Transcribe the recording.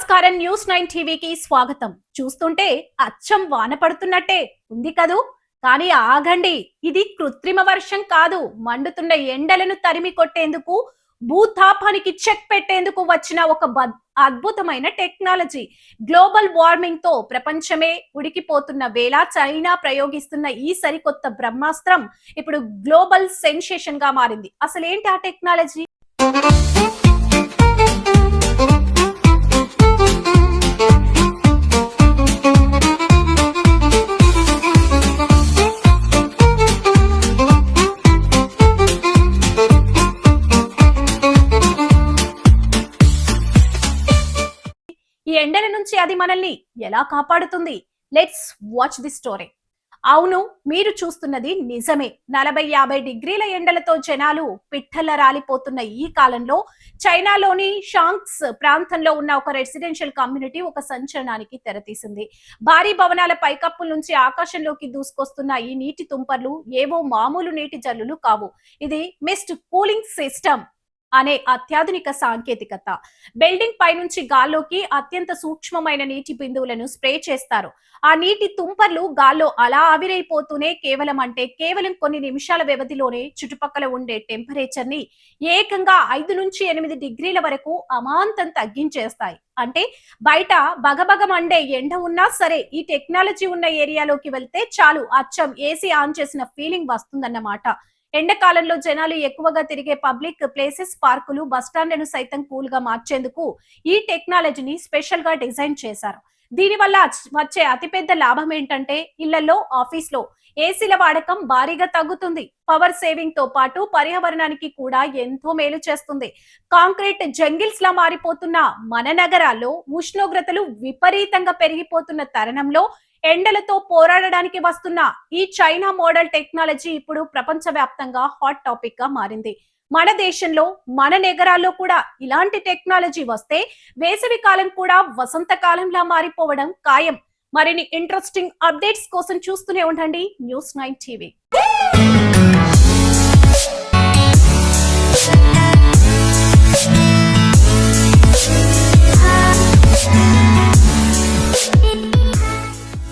నమస్కారం న్యూస్ 9 టీవీకి స్వాగతం. చూస్తుంటే అచ్చం వాన పడుతున్నట్టే ఉంది కదూ. కానీ ఆగండి, ఇది కృత్రిమ వర్షం కాదు. మండుతున్న ఎండలను తరిమి కొట్టేందుకు, భూతాపానికి చెక్ పెట్టేందుకు వచ్చిన ఒక అద్భుతమైన టెక్నాలజీ. గ్లోబల్ వార్మింగ్ తో ప్రపంచమే ఉడికిపోతున్న వేళ చైనా ప్రయోగిస్తున్న ఈ సరికొత్త బ్రహ్మాస్త్రం ఇప్పుడు గ్లోబల్ సెన్సేషన్ గా మారింది. అసలేంటి ఆ టెక్నాలజీ? ఈ ఎండల నుంచి అది మనల్ని ఎలా కాపాడుతుంది? Let's watch the story. అవును, మీరు చూస్తున్నది నిజమే. 40-50 డిగ్రీల ఎండలతో జనాలు పిట్టల రాలిపోతున్న ఈ కాలంలో చైనాలోని షాంగ్స్ ప్రాంతంలో ఉన్న ఒక రెసిడెన్షియల్ కమ్యూనిటీ ఒక సంచలనానికి తెరతీసింది. భారీ భవనాల పైకప్పుల నుంచి ఆకాశంలోకి దూసుకొస్తున్న ఈ నీటి తుంపర్లు ఏవో మామూలు నీటి జల్లులు కావు. ఇది మిస్ట్ కూలింగ్ సిస్టమ్ అనే అత్యాధునిక సాంకేతికత. బిల్డింగ్ పై నుంచి గాల్లోకి అత్యంత సూక్ష్మమైన నీటి బిందువులను స్ప్రే చేస్తారు. ఆ నీటి తుంపర్లు గాల్లో అలా ఆవిరైపోతూనే కేవలం కొన్ని నిమిషాల వ్యవధిలోనే చుట్టుపక్కల ఉండే టెంపరేచర్ ని ఏకంగా 5 నుంచి 8 డిగ్రీల వరకు అమాంతం తగ్గించేస్తాయి. అంటే బయట బగబగ మండే ఎండ ఉన్నా సరే, ఈ టెక్నాలజీ ఉన్న ఏరియాలోకి వెళ్తే చాలు, అచ్చం ఏసీ ఆన్ చేసిన ఫీలింగ్ వస్తుందన్నమాట. ఎండాకాలంలో జనాలు ఎక్కువగా తిరిగే పబ్లిక్ ప్లేసెస్, పార్కులు, బస్టాండ్లను సైతం కూల్ గా మార్చేందుకు ఈ టెక్నాలజీని స్పెషల్ గా డిజైన్ చేశారు. దీనివల్ల వచ్చే అతిపెద్ద లాభం ఏంటంటే, ఇళ్లలో, ఆఫీస్ లో ఏసీల వాడకం భారీగా తగ్గుతుంది. పవర్ సేవింగ్ తో పాటు పర్యావరణానికి కూడా ఎంతో మేలు చేస్తుంది. కాంక్రీట్ జంగిల్స్ లా మారిపోతున్న మన నగరాల్లో ఉష్ణోగ్రతలు విపరీతంగా పెరిగిపోతున్న తరుణంలో ఎండలతో పోరాడడానికి వస్తున్న ఈ చైనా మోడల్ టెక్నాలజీ ఇప్పుడు ప్రపంచవ్యాప్తంగా హాట్ టాపిక్ గా మారింది. మన దేశంలో, మన నగరాల్లో కూడా ఇలాంటి టెక్నాలజీ వస్తే వేసవి కాలం కూడా వసంత కాలంలా మారిపోవడం ఖాయం. మరిన్ని ఇంట్రెస్టింగ్ అప్డేట్స్ కోసం చూస్తూనే ఉండండి న్యూస్ 9 టీవీ.